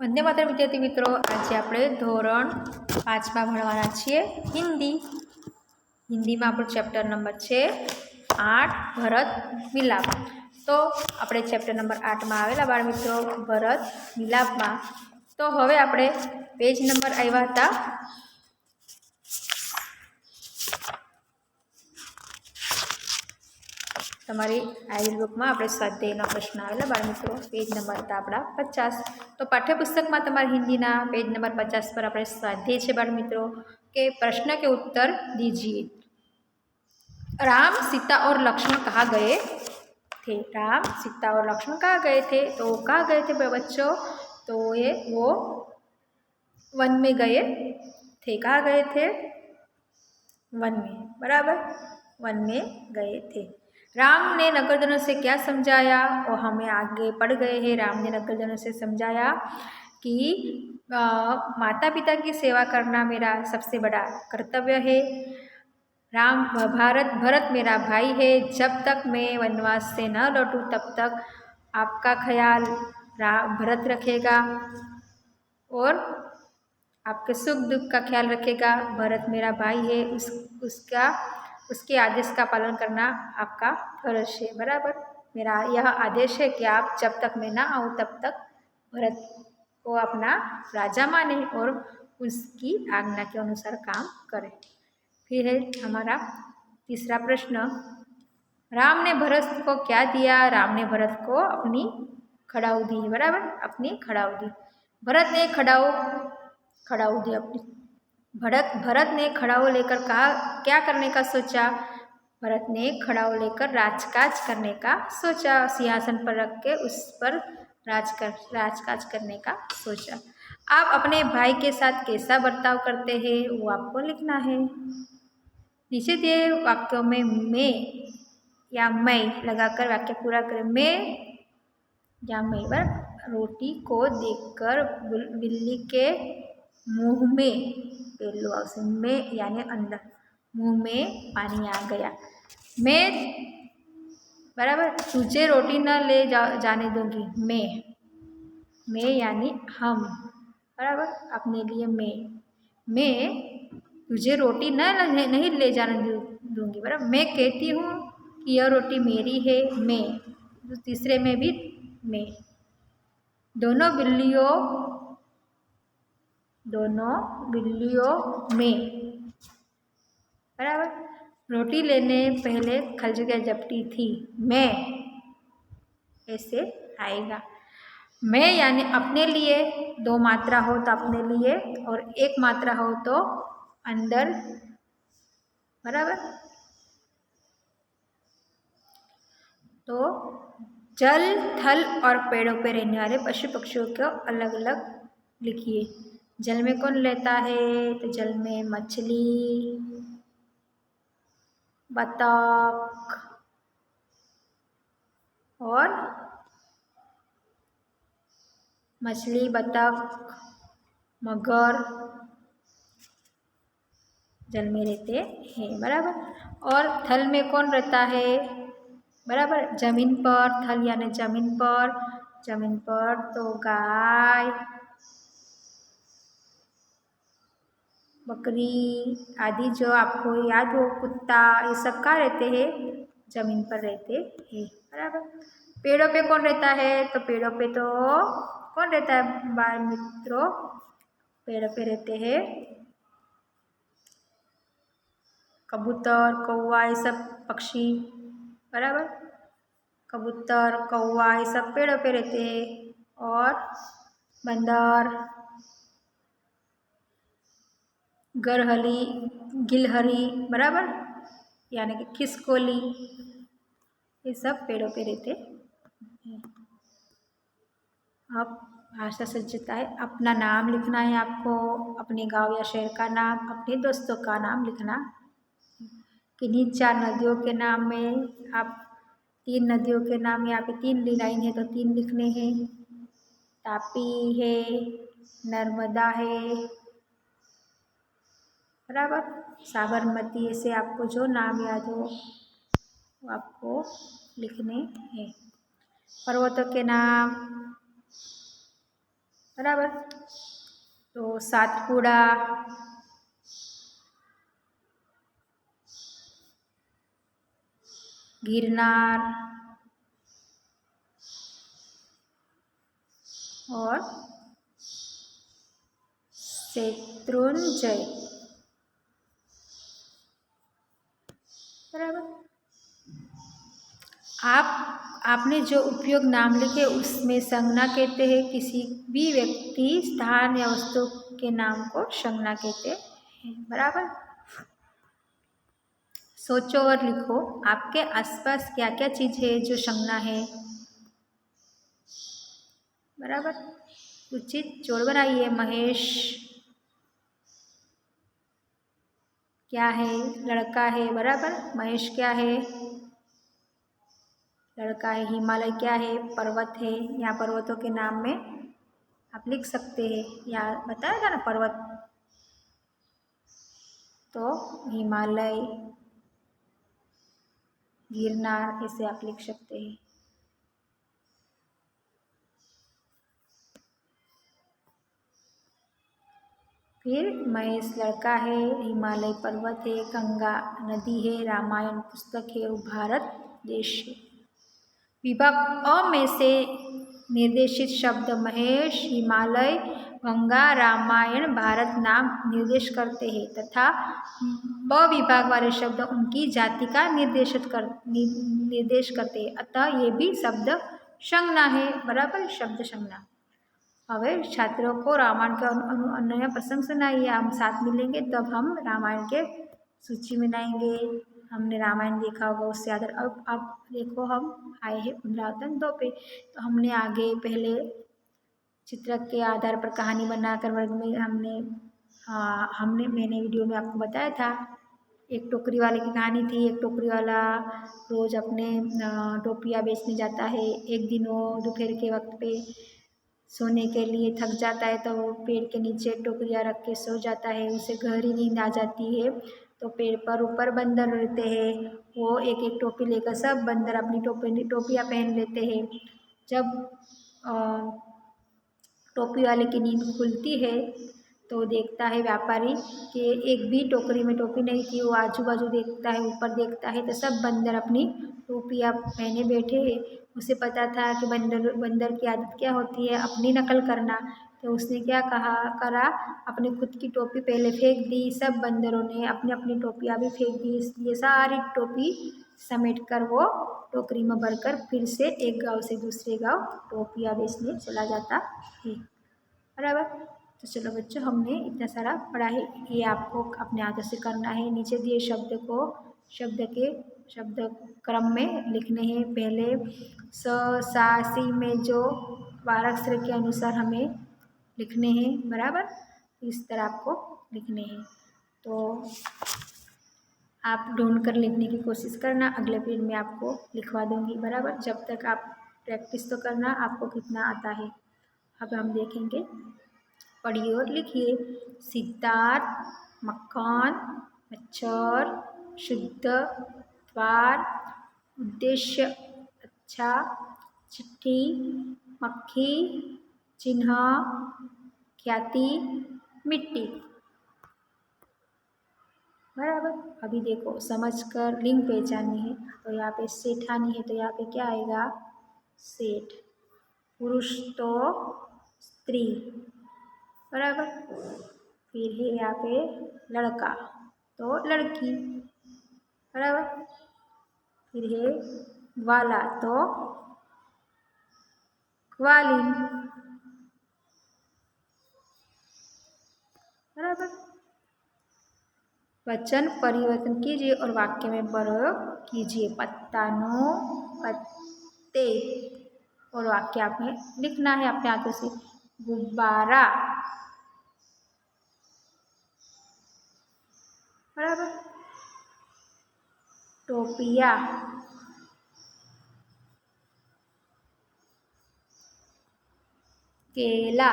वंदे मातरम विद्यार्थी मित्रों, आज આપણે ધોરણ 5 ભણવાના છીએ હિન્દી। હિન્દીમાં આપણો ચેપ્ટર નંબર છે 8 ભરત મિલાપ। તો આપણે ચેપ્ટર નંબર 8માં આવેલા બાળ મિત્રો ભરત મિલાપમાં। તો હવે આપણે પેજ નંબર આવ્યા હતા તમારી આઈડી બુકમાં આપણે સ્વાધ્યાયનો પ્રશ્ન આવેલા બાળ મિત્રો પેજ નંબર હતા આપણા 50। तो पाठ्यपुस्तक में तमारे हिंदी ना पेज नंबर 50 पर अपने स्वाध्याय है बाल मित्रों के प्रश्न के उत्तर दीजिए। राम सीता और लक्ष्मण कहाँ गए थे? राम सीता और लक्ष्मण कहाँ गए थे? तो कहाँ गए थे बच्चों? तो वो वन में गए थे। कहाँ गए थे? वन में, बराबर, वन में गए थे। राम ने नगरजनों से क्या समझाया? और हमें आगे पढ़ गए हैं। राम ने नगरजनों से समझाया कि माता पिता की सेवा करना मेरा सबसे बड़ा कर्तव्य है। भरत मेरा भाई है। जब तक मैं वनवास से न लौटूं तब तक आपका ख्याल भरत रखेगा और आपके सुख दुख का ख्याल रखेगा। भरत मेरा भाई है, उसके आदेश का पालन करना आपका फर्ज है, बराबर। मेरा यह आदेश है कि आप जब तक मैं ना आऊँ तब तक भरत को अपना राजा माने और उसकी आज्ञा के अनुसार काम करें। फिर है हमारा तीसरा प्रश्न, राम ने भरत को क्या दिया? राम ने भरत को अपनी खड़ाऊ दी, बराबर, अपनी खड़ाऊ दी। भरत ने खड़ाऊ दी अपनी। भरत ने खड़ाऊ लेकर कहा क्या करने का सोचा? भरत ने खड़ाऊ लेकर राजकाज करने का सोचा। सिंहासन पर रख के उस पर राजकाज करने का सोचा। आप अपने भाई के साथ कैसा बर्ताव करते हैं वो आपको लिखना है। नीचे दिए वाक्यों में मैं या मैं लगाकर वाक्य पूरा करें। मैं या मैं, बराबर। रोटी को देखकर बिल्ली के मुंह में पहलू आवश्य में यानी अंदर, मुंह में पानी आ गया। मैं, बराबर, तुझे रोटी न ले जाने दूंगी। मैं यानी हम, बराबर, अपने लिए मैं तुझे रोटी नहीं ले जाने दूंगी, बराबर। मैं कहती हूँ कि यह रोटी मेरी है। मैं, तीसरे में भी मैं। दोनों बिल्लियों में, बराबर। रोटी लेने पहले खलजगा झपटी थी। मैं ऐसे आएगा। मैं यानी अपने लिए, दो मात्रा हो तो अपने लिए और एक मात्रा हो तो अंदर, बराबर। तो जल, थल और पेड़ों पे रहने वाले पशु पक्षियों को अलग अलग लिखिए। जल में कौन रहता है? तो जल में मछली, बतख और मछली, बतख, मगर जल में रहते हैं, बराबर। और थल में कौन रहता है? बराबर, जमीन पर। थल यानी जमीन पर तो गाय, बकरी आदि जो आपको याद हो, कुत्ता, ये सब कहाँ रहते हैं? जमीन पर रहते हैं, बराबर। पेड़ों पे कौन रहता है? तो पेड़ों पे तो कौन रहता है बाल मित्रों? पेड़ों पे रहते हैं कबूतर, कौवा, ये सब पक्षी, बराबर। कबूतर, कौवा, ये सब पेड़ों पे रहते हैं। और बंदर, गिलहरी, बराबर, यानी कि खिसकोली, ये सब पेड़ों पे रहते हैं। अब भाषा सज्जता है। अपना नाम लिखना है आपको, अपने गांव या शहर का नाम, अपने दोस्तों का नाम लिखना। किन्हीं 4 नदियों के नाम में आप 3 नदियों के नाम, यहाँ पे 3 लाइन है तो 3 लिखने हैं। तापी है, नर्मदा है, बराबर, साबरमती, ऐसे आपको जो नाम याद हो वो आपको लिखने हैं। पर्वतों के नाम बराबर। तो सातपुड़ा, गिरनार और शत्रुंजय, बराबर। आपने जो उपयोग नाम लिखे उसमें संज्ञा कहते हैं, किसी भी व्यक्ति, स्थान या वस्तु के नाम को संज्ञा कहते हैं, बराबर। सोचो और लिखो, आपके आसपास क्या क्या चीज़ है जो संज्ञा है, बराबर। उचित जोड़ बनाइए। महेश क्या है? लड़का है, बराबर। महेश क्या है? लड़का है। हिमालय क्या है? पर्वत है। यहाँ पर्वतों के नाम में आप लिख सकते हैं, या बताया था ना पर्वत, तो हिमालय, गिरनार, ऐसे आप लिख सकते हैं। फिर महेश लड़का है, हिमालय पर्वत है, गंगा नदी है, रामायण पुस्तक है और भारत देश है। विभाग अ में से निर्देशित शब्द महेश, हिमालय, गंगा, रामायण, भारत नाम निर्देश करते हैं तथा ब विभाग वाले शब्द उनकी जाति का निर्देश करते हैं, अतः ये भी शब्द संज्ञा है, बराबर। शब्द संज्ञा। હવે छात्रों को रामायण के अन्य प्रसंग सुनाइए। हम साथ मिलेंगे तब हम रामायण के सूची में लाएंगे। हमने रामायण देखा होगा, उससे आधार अब देखो हम आए हैं पुनरावृत्तन 2 पे। तो हमने आगे पहले चित्र के आधार पर कहानी बनाकर वर्ग में मैंने वीडियो में आपको बताया था। एक टोकरी वाले की कहानी थी। एक टोकरी वाला रोज अपने टोपियाँ बेचने जाता है। एक दिन वो दोपहर के वक्त पे सोने के लिए थक जाता है, तो वो पेड़ के नीचे टोकरियाँ रख के सो जाता है। उसे गहरी नींद आ जाती है। तो पेड़ पर ऊपर बंदर रहते हैं। वो एक एक टोपी लेकर सब बंदर अपनी टोपियाँ पहन लेते हैं। जब टोपी वाले की नींद खुलती है तो देखता है व्यापारी कि एक भी टोकरी में टोपी नहीं थी। वो आजू बाजू देखता है, ऊपर देखता है तो सब बंदर अपनी टोपियाँ पहने बैठे हैं। उसे पता था कि बंदर की आदत क्या होती है, अपनी नकल करना। तो उसने क्या करा, अपनी खुद की टोपी पहले फेंक दी। सब बंदरों ने अपनी अपनी टोपियाँ भी फेंक दी। इसलिए सारी टोपी समेट कर वो टोकरी में भरकर फिर से एक गांव से दूसरे गांव टोपियाँ बेचने चला जाता है, बराबर। तो चलो बच्चों, हमने इतना सारा पढ़ा है, ये आपको अपने हाथों से करना है। नीचे दिए शब्द को शब्द क्रम में लिखने हैं। पहले स सा सी में जो वाराक्षर के अनुसार हमें लिखने हैं, बराबर। इस तरह आपको लिखने हैं। तो आप ढूंढ कर लिखने की कोशिश करना, अगले पीरियड में आपको लिखवा दूंगी, बराबर। जब तक आप प्रैक्टिस तो करना, आपको कितना आता है। अब हम देखेंगे, पढ़िए और लिखिए। सिद्धार्थ, मकान, मच्छर, शुद्ध, द्वार, उद्देश्य, अच्छा, चिट्ठी, मक्खी, चिन्ह, ख्याति, मिट्टी, बराबर। अभी देखो, समझकर लिंग पहचाननी है। तो यहाँ पे सेठानी है, तो यहाँ पे क्या आएगा? सेठ। पुरुष तो स्त्री, बराबर। फिर है यहाँ पे लड़का, तो लड़की, बराबर। फिर है ग्वाला, तो ग्वालिन, बराबर। वचन परिवर्तन कीजिए और वाक्य में प्रयोग कीजिए। पत्तानो पत्ते, और वाक्य आपने लिखना है अपने हाथों से। गुब्बारा, बराबर। टोपिया, केला।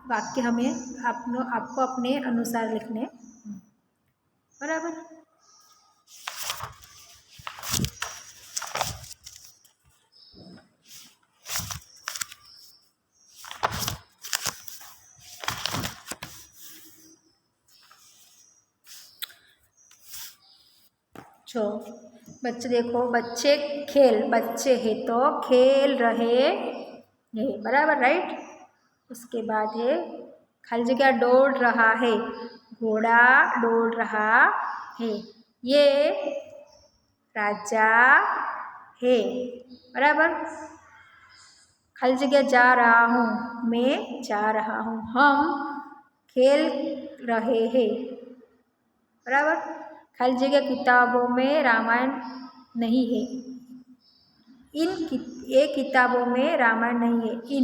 वाक्य हमें आपको अपने अनुसार लिखने, बराबर। जो बच्चे देखो, बच्चे है तो खेल रहे हैं, बराबर, राइट। उसके बाद है खाली जगह दौड़ रहा है, घोड़ा दौड़ रहा है। ये राजा है, बराबर। खाली जगह जा रहा हूँ, मैं जा रहा हूँ। हम खेल रहे हैं, बराबर। खाली जगह किताबों में रामायण नहीं है, ये किताबों में रामायण नहीं है,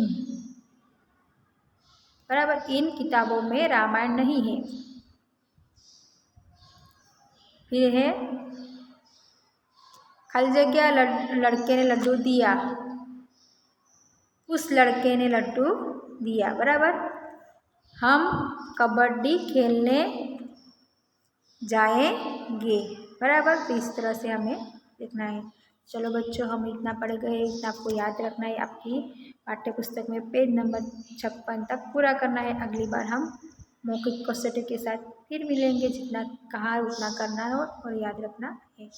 बराबर। इन किताबों में रामायण नहीं है। फिर है खाली जगह लड़के ने लड्डू दिया, उस लड़के ने लड्डू दिया, बराबर। हम कबड्डी खेलने जाएंगे, बराबर। तो इस तरह से हमें लिखना है। चलो बच्चों, हम इतना पढ़ गए, इतना आपको याद रखना है। आपकी पाठ्य पुस्तक में पेज नंबर 56 तक पूरा करना है। अगली बार हम मौखिक क्वेश्चन के साथ फिर मिलेंगे। जितना कहा उतना करना है और याद रखना है।